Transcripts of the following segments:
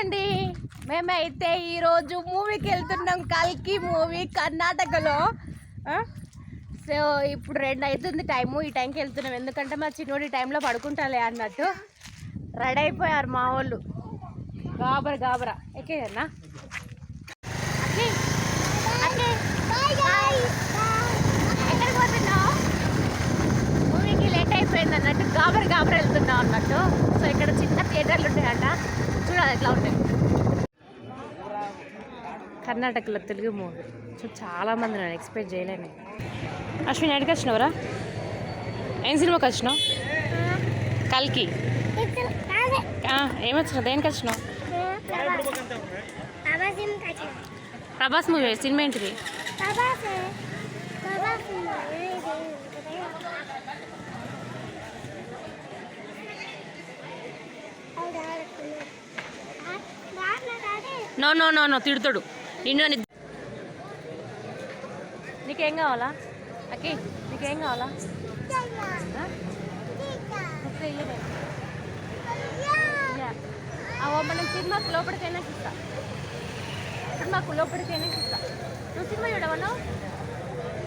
అండి, మేమైతే ఈరోజు మూవీకి వెళ్తున్నాం. కల్కి మూవీ కర్ణాటకలో. సో ఇప్పుడు 2 అవుతుంది టైము. ఈ టైంకి వెళ్తున్నాం ఎందుకంటే మా చిన్నోడి టైంలో పడుకుంటాలే అన్నట్టు రెడీ అయిపోయారు మా వాళ్ళు. గాబరా ఎక్కేదన్నా ఎక్కడికి పోతున్నావు? మూవీకి లేట్ అయిపోయింది అన్నట్టు గాబరా వెళ్తున్నాం అన్నట్టు. సో ఇక్కడ చిన్న థియేటర్లు ఉంటాయంట, చూడాలి ఎట్లా ఉంటాయి. కర్ణాటకలో తెలుగు మూవీ. సో చాలామంది నేను ఎక్స్పెక్ట్ చేయలేను. అశ్విన్ ఎక్కడికి వచ్చినావురా? ఏం సినిమాకి వచ్చినావు? కల్కి. ఏమొచ్చినావు? దేనికి వచ్చినావు? ప్రభాస్ మూవీ. సినిమా ఏంటిది? నో తిడుతాడు నిన్ను. నీకేం కావాలా అక్కి? నీకేం కావాలా? మనం సినిమాకు లోపలికైనా చూస్తా. నువ్వు సినిమా చూడవా?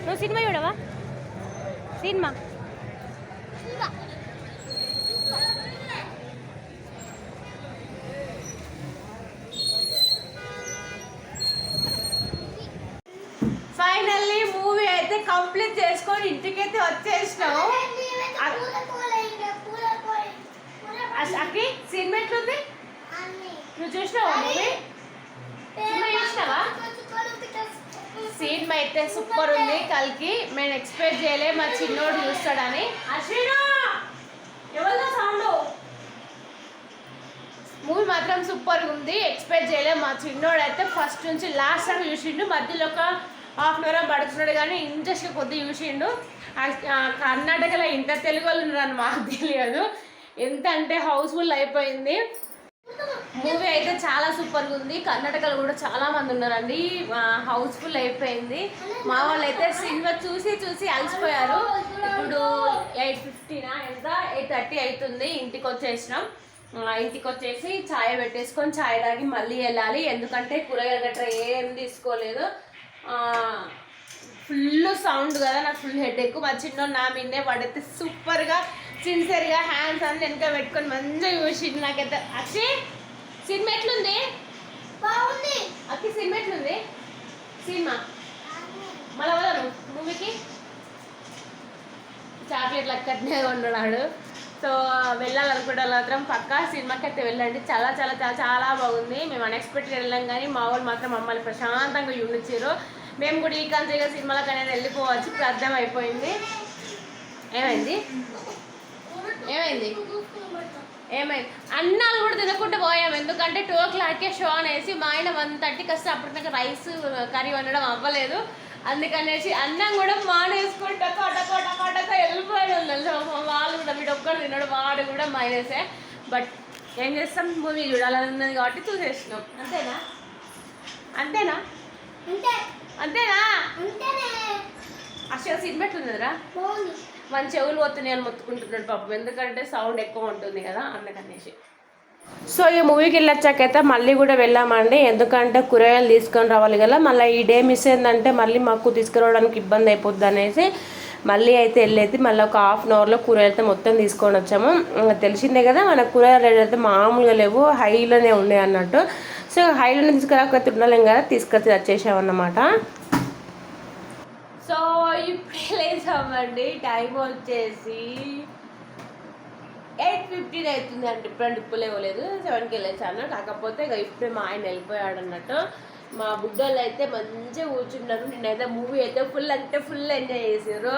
నువ్వు సినిమా చూడవా? సినిమా ఫైనల్లీ మూవీ అయితే కంప్లీట్ చేసుకొని ఇంటికైతే వచ్చేసినావు. అక్కి సినిమా ఎట్లుంది? నువ్వు చూసినావా మూవీ? సినిమా చూసినావా? సినిమా అయితే సూపర్ ఉంది. కల్కి మేము ఎక్స్పెక్ట్ చేయలే మా చిన్నోడు చూస్తాడని. మూవీ మాత్రం సూపర్ ఉంది. ఎక్స్పెక్ట్ చేయలే. మా చిన్నోడు అయితే ఫస్ట్ నుంచి లాస్ట్ టైం చూసిండు. మధ్యలో ఒక హాఫ్ అన్ అవర్ పడుతున్నాడు కానీ ఇంట్రెస్ట్గా కొద్దిగా చూసిండు. కర్ణాటకలో ఇంత తెలుగు వాళ్ళు ఉన్నారని మాకు తెలియదు. ఎంత అంటే హౌస్ఫుల్ అయిపోయింది. మూవీ అయితే చాలా సూపర్గా ఉంది. కర్ణాటకలో కూడా చాలా మంది ఉన్నారండి. హౌస్ఫుల్ అయిపోయింది. మా వాళ్ళు అయితే సినిమా చూసి అలసిపోయారు. ఇప్పుడు 8:15 ఎంత 8:30 అవుతుంది. ఇంటికి వచ్చేసినాం. ఇంటికి వచ్చేసి ఛాయ్ పెట్టేసుకొని ఛాయ్ తాగి మళ్ళీ వెళ్ళాలి. ఎందుకంటే కూరగాయలు గట్రా ఏం తీసుకోలేదు. ఫుల్ సౌండ్ కదా, నాకు ఫుల్ హెడేక్. మా చిన్న నా మీదే పడితే సూపర్గా సిన్సియర్గా హ్యాండ్స్ అన్ని వెనక పెట్టుకొని మంచిగా చూసింది. నాకైతే అక్షి సినిమా ఎట్లుంది? బాగుంది. అక్కి సినిమా ఎట్లుంది? సినిమా మళ్ళీ వదను మూవీకి. చాక్లెట్లు అక్కడనే ఉన్నాడు. సో వెళ్ళాలనుకుంటే మాత్రం పక్కా సినిమాకి అయితే వెళ్ళండి. చాలా చాలా చాలా చాలా బాగుంది. మేము అన్ఎక్స్పెక్టెడ్ వెళ్ళాం కానీ మా వాళ్ళు మాత్రం మమ్మల్ని ప్రశాంతంగా చూపించారు. మేము కూడా ఈ కంట్రీగా సినిమాలకు అనేది వెళ్ళిపోవచ్చు. ఇప్పుడు అర్థం అయిపోయింది. ఏమైంది అన్నాలు కూడా తినకుండా పోయాం. ఎందుకంటే 2 o'clockకే షో అనేసి మా ఆయన 1:30కి వస్తే అప్పటిదాకా రైస్ కర్రీ వండడం అవ్వలేదు. అందుకనేసి అన్నం కూడా మానేసుకుంటా కటక వెళ్ళిపోయాడు. వాళ్ళు కూడా వీడు ఒక్కడు తిన్నాడు, వాడు కూడా మైనసే. బట్ ఏం చేస్తాం, మూవీ చూడాలని ఉన్నది కాబట్టి చూసేసినాం. అంతేనా అసలు సినిమా ఎట్లున్నదిరా? మన చెవులు పోతున్నాయి అని మొత్తుకుంటున్నాడు పాపం. ఎందుకంటే సౌండ్ ఎక్కువ ఉంటుంది కదా, అందుకనేసి. సో ఈ మూవీకి వెళ్ళొచ్చాకైతే మళ్ళీ కూడా వెళ్ళామండి. ఎందుకంటే కూరగాయలు తీసుకొని రావాలి కదా. మళ్ళీ ఈ డే మిస్ అయిందంటే మళ్ళీ మాకు తీసుకురావడానికి ఇబ్బంది అయిపోద్ది అనేసి మళ్ళీ అయితే వెళ్ళేది. మళ్ళీ ఒక హాఫ్ అన్ అవర్లో కూరగాయలు అయితే మొత్తం తీసుకొని వచ్చాము. తెలిసిందే కదా మన కూరగాయలు రేట్ అయితే మామూలుగా లేవు, హైలోనే ఉన్నాయి అన్నట్టు. సో హైలోనే తీసుకురాకపోతే ఉండలేం కదా, తీసుకొచ్చి వచ్చేసామన్నమాట. సో ఇప్పుడే లేచామండి. టైం వచ్చేసి 8:15 అవుతుంది అంటే ఇప్పుడు లేవలేదు. 7కి వెళ్ళేసాను. కాకపోతే ఇక ఇప్పుడే మా ఆయన వెళ్ళిపోయాడు అన్నట్టు. మా బుడ్డోళ్ళు అయితే మంచిగా కూర్చున్నారు. నేనైతే మూవీ అయితే ఫుల్ ఎంజాయ్ చేసారు.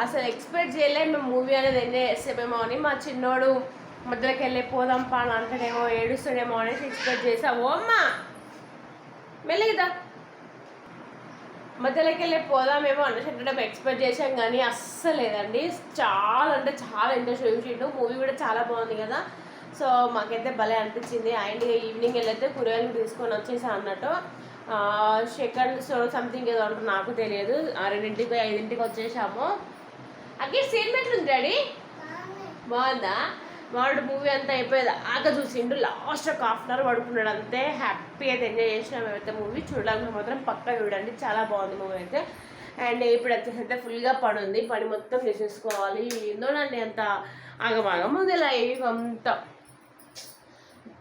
అసలు ఎక్స్పెక్ట్ చేయలేదు మేము మూవీ అనేది ఎంజాయ్ చేస్తామేమో అని. మా చిన్నోడు మధ్యలోకి వెళ్ళి పోదాం పాను అంటేనేమో ఏడుస్తాడేమో అనేసి ఎక్స్పెక్ట్ చేసా. ఓ అమ్మ మెల్లగిదా మధ్యలోకి వెళ్ళి పోదామేమో అనేసి ఎక్స్పెక్ట్ చేసాం కానీ అస్సలు లేదండి. చాలా అంటే చాలా ఇంట్రెస్ట్ చూసిండు. మూవీ కూడా చాలా బాగుంది కదా. సో మాకైతే భలే అనిపించింది. అండ్ ఈవినింగ్ వెళ్ళైతే కూరగాయలు తీసుకొని వచ్చేసా అన్నట్టు. సెకండ్ షో సంథింగ్ ఏదో అంటారు, నాకు తెలియదు. 2ంటికి 5ంటికి వచ్చేసాము. అక్కడ సినిమా ఎట్లుంది డాడీ? బాగుందా? వాడు మూవీ అంతా అయిపోయేది ఆగా చూసిండు, లాస్ట్ ఒక హాఫ్ అన్ అవర్ పడుకున్నాడు అంతే. హ్యాపీ అయితే ఎంజాయ్ చేసినాం మేమైతే. మూవీ చూడాలని మాత్రం పక్కా చూడండి, చాలా బాగుంది మూవీ అయితే. అండ్ ఇప్పుడు వచ్చేసైతే ఫుల్గా పని ఉంది, పని మొత్తం చేసేసుకోవాలి. ఏందోనండి అంత ఆగమాగం ఉంది లైఫ్ అంతా.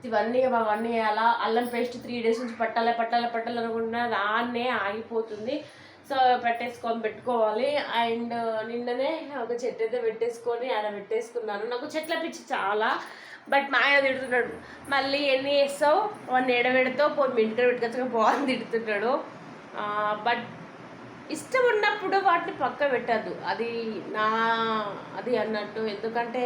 ఇవన్నీ అలా అల్లం పేస్ట్ 3 days నుంచి పట్టాలనుకుంటున్నా, దాన్నే ఆగిపోతుంది. సో పెట్టుకోవాలి. అండ్ నిన్ననే ఒక చెట్టు అయితే పెట్టేసుకొని ఆడ పెట్టేసుకున్నాను. నాకు చెట్ల పిచ్చి చాలా, బట్ మా ఆయన తిడుతున్నాడు, మళ్ళీ ఎన్ని చేస్తావు, వాడిని ఎడబెడతావు, పోయి మీ ఇంటికి పెట్టుకొచ్చుగా బాగుంది తిడుతున్నాడు. బట్ ఇష్టం ఉన్నప్పుడు వాటిని పక్క పెట్టద్దు, అది అన్నట్టు. ఎందుకంటే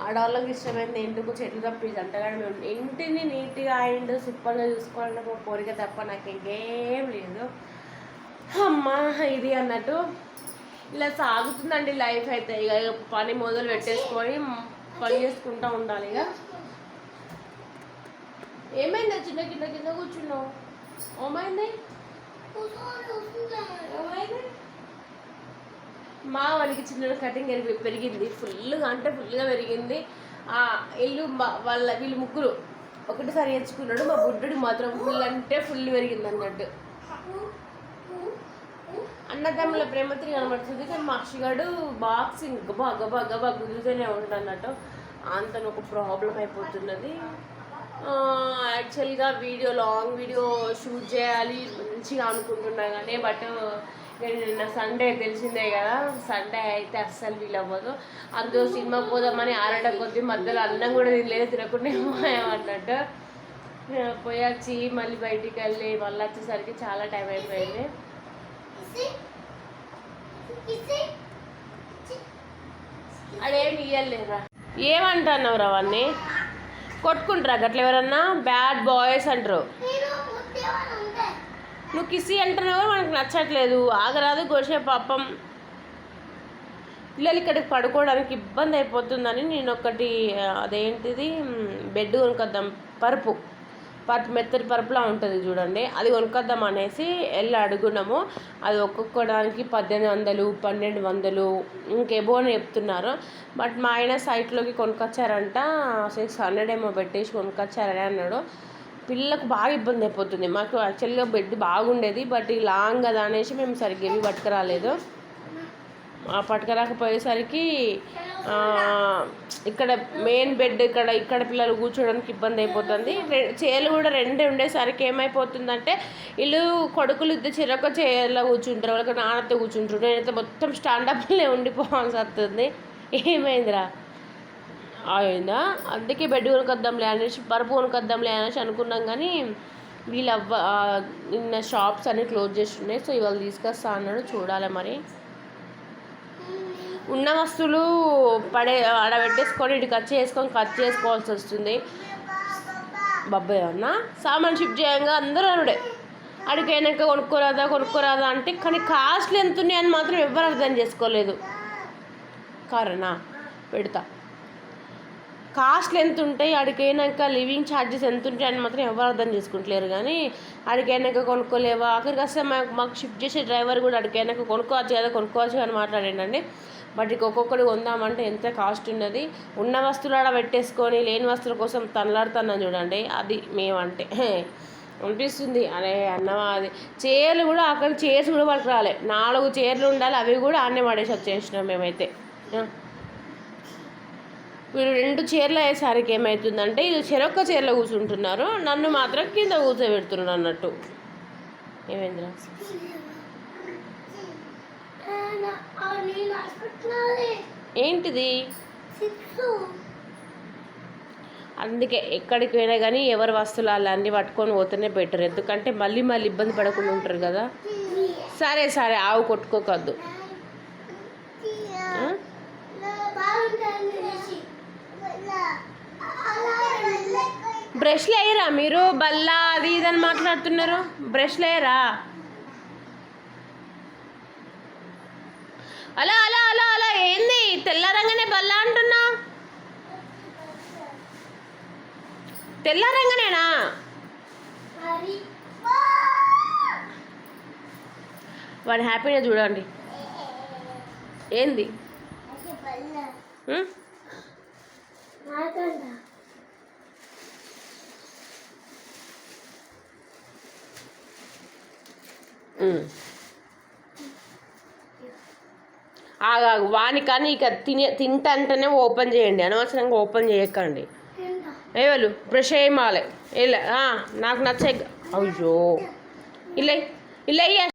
ఆడవాళ్ళకి ఇష్టమైంది ఎందుకు చెట్లు తప్ప అంతగానే ఇంటిని నీట్గా అండ్ సూపర్గా చూసుకోవాలన్న ఒక కోరిక తప్ప నాకు ఇంకేం లేదు. అమ్మా ఇది అన్నట్టు ఇలా సాగుతుందండి లైఫ్ అయితే. ఇక పని మొదలు పెట్టేసుకొని పని చేసుకుంటూ ఉండాలి. ఇక ఏమైంది చిన్న కింద కూర్చున్నావు? ఏమైంది? మా వాళ్ళకి చిన్న కటింగ్ పెరిగింది, ఫుల్గా పెరిగింది. వీళ్ళు ముగ్గురు ఒకటిసారి నేర్చుకున్నాడు. మా బుడ్డుడు మాత్రం ఫుల్ పెరిగింది అన్నట్టు. అన్నదమ్ముల ప్రేమతో కనబడుతుంది, కానీ మా అక్షగాడు బాక్సింగ్ గబా కుదురుతూనే ఉంటుంది అన్నట్టు. అంత ఒక ప్రాబ్లం అయిపోతున్నది. యాక్చువల్గా లాంగ్ వీడియో షూట్ చేయాలి మంచిగా అనుకుంటున్నా కానీ, బట్ నిన్న సండే తెలిసిందే కదా, సండే అయితే అస్సలు వీలు అవ్వదు. అందులో సినిమా పోదామని ఆరట కొద్ది మధ్యలో అన్నం కూడా తినకుండా అన్నట్టు పోయొచ్చి మళ్ళీ బయటికి వెళ్ళి మళ్ళీ వచ్చేసరికి చాలా టైం అయిపోయింది. అదేమి ఇయ్యలేరా? ఏమంటున్నావురా అవన్నీ? కొట్టుకుంటారా గట్ల ఎవరన్నా? బ్యాడ్ బాయ్స్ అంటారు. నువ్వు కిసి అంటున్నావు, మనకు నచ్చట్లేదు. ఆగరాదు గోషే పాపం. పిల్లలు ఇక్కడికి పడుకోవడానికి ఇబ్బంది అయిపోతుందని నేను ఒకటి అదేంటిది బెడ్ కొనుక్కొద్దాం, పరుపు మెత్తటి పరుపులా ఉంటుంది చూడండి, అది కొనుక్కొద్దాం అనేసి వెళ్ళి అడుగున్నాము. అది ఒక్కొక్కడానికి 1800 1200 ఇంకెబో అని చెప్తున్నారు. బట్ మా ఆయన సైట్లోకి కొనుక్కొచ్చారంట, 600 ఏమో పెట్టేసి కొనుక్కొచ్చారని అన్నాడు. పిల్లలకు బాగా ఇబ్బంది అయిపోతుంది. మాకు యాక్చువల్గా బెడ్ బాగుండేది, బట్ ఈ లాంగ్ కదా అనేసి మేము సరిగ్గా ఏవి పట్టుకురాలేదు. పట్టుకురాకపోయేసరికి ఇక్కడ మెయిన్ బెడ్ ఇక్కడ పిల్లలు కూర్చోడానికి ఇబ్బంది అయిపోతుంది. చైర్లు కూడా 2 ఉండేసరికి ఏమైపోతుందంటే వీళ్ళు కొడుకులు ఇద్దరు చెరొక చైర్లో కూర్చుంటారు, వాళ్ళకి నాన్నతో కూర్చుంటారు. నేనైతే మొత్తం స్టాండప్లే ఉండిపోవాల్సి వస్తుంది. ఏమైందిరా అయిందా? అందుకే బెడ్ కొనుక్కొద్దాంలే అనేసి, పరుపు కొనుక్కొద్దాంలే అనేసి అనుకున్నాం. కానీ వీళ్ళు నిన్న షాప్స్ అన్నీ క్లోజ్ చేస్తున్నాయి. సో ఇవాళ తీసుకొస్తా అన్నాడు, చూడాలి మరి. ఉన్న వస్తువులు ఆడబెట్టేసుకొని ఇటు కట్ చేసుకోవాల్సి వస్తుంది. బాబాయ్ అన్న సామాన్ షిఫ్ట్ చేయంగా అందరూ అనుడే అడిగైనాక కొనుక్కోరాదా అంటే, కానీ కాస్ట్లు ఎంత ఉన్నాయని మాత్రం ఎవరు అర్థం చేసుకోలేదు. కారణా పెడతా కాస్ట్లు ఎంత ఉంటాయి, అడిగైనాక లివింగ్ ఛార్జెస్ ఎంత ఉంటాయి అని మాత్రం ఎవరు అర్థం చేసుకుంటలేరు. కానీ అడిగైనాక కొనుక్కోలేవా, ఆఖరికి వస్తే మాకు షిఫ్ట్ చేసే డ్రైవర్ కూడా అడిగైనాక కొనుక్కోవచ్చు అని మాట్లాడండి. బట్ ఇక ఒక్కొక్కటి కొందామంటే ఎంత కాస్ట్ ఉన్నది. ఉన్న వస్తువులు ఆడ పెట్టేసుకొని లేని వస్తువుల కోసం తనలాడుతున్నాను చూడండి, అది మేమంటే అనిపిస్తుంది. అరే అన్నమా, అది చైర్లు కూడా అక్కడ చైర్స్ కూడా వాళ్ళకి రాలే, 4 చైర్లు ఉండాలి, అవి కూడా ఆడనే పడేసి వచ్చేసినాం మేమైతే. వీళ్ళు 2 చైర్లు అయ్యేసరికి ఏమవుతుందంటే ఇది చెరొక్క చైర్లో కూర్చుంటున్నారు, నన్ను మాత్రం కింద కూర్చోబెడుతున్నారు అన్నట్టు. ఏమైందిరా? ఏంటిది? అందుకే ఎక్కడికి పోయినా కానీ ఎవరి వస్తువులు అన్నీ పట్టుకొని పోతేనే బెటర్. ఎందుకంటే మళ్ళీ ఇబ్బంది పడకుండా ఉంటారు కదా. సరే ఆవు కొట్టుకోకద్దు. బ్రష్లు వేయరా మీరు? బల్లా అది ఇదని మాట్లాడుతున్నారు, బ్రష్లు వేయరా? అలా ఏంది తెల్లారంగానే బల్లా అంటున్నా? తెల్లారంగానేనా? వాడి హ్యాపీగా చూడండి. ఏంది ఆగాగు వానికని ఇక తింటంటేనే ఓపెన్ చేయండి, అనవసరంగా ఓపెన్ చేయకండి. ఏవాళ్ళు బ్రష్ చేయమాలే ఇలా నాకు నచ్చే. అయ్యో ఇలా ఇలా